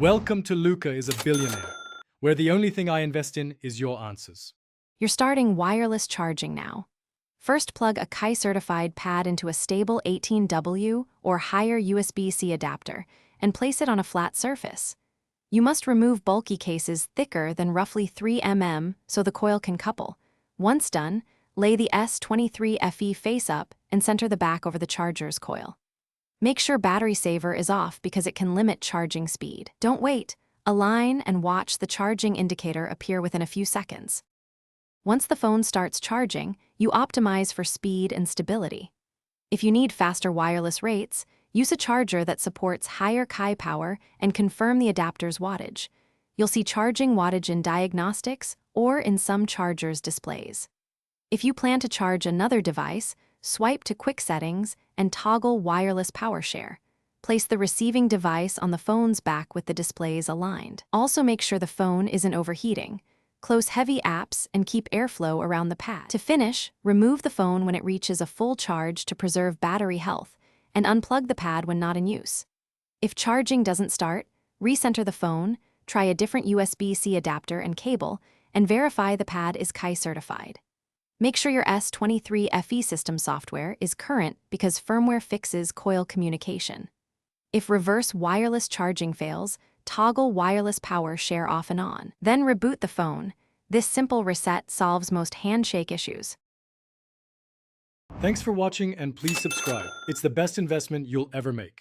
Welcome to Luca is a Billionaire, where the only thing I invest in is your answers. You're starting wireless charging now. First, plug a Qi-certified pad into a stable 18W or higher USB-C adapter and place it on a flat surface. You must remove bulky cases thicker than roughly 3 mm so the coil can couple. Once done, lay the S23 FE face up and center the back over the charger's coil. Make sure battery saver is off because it can limit charging speed. Don't wait. Align and watch the charging indicator appear within a few seconds. Once the phone starts charging, you optimize for speed and stability. If you need faster wireless rates, use a charger that supports higher Qi power and confirm the adapter's wattage. You'll see charging wattage in diagnostics or in some chargers' displays. If you plan to charge another device, swipe to Quick Settings and toggle Wireless Power Share. Place the receiving device on the phone's back with the displays aligned. Also make sure the phone isn't overheating. Close heavy apps and keep airflow around the pad. To finish, remove the phone when it reaches a full charge to preserve battery health, and unplug the pad when not in use. If charging doesn't start, recenter the phone, try a different USB-C adapter and cable, and verify the pad is Qi certified. Make sure your S23 FE system software is current because firmware fixes coil communication. If reverse wireless charging fails, toggle wireless power share off and on. Then reboot the phone. This simple reset solves most handshake issues. Thanks for watching and please subscribe. It's the best investment you'll ever make.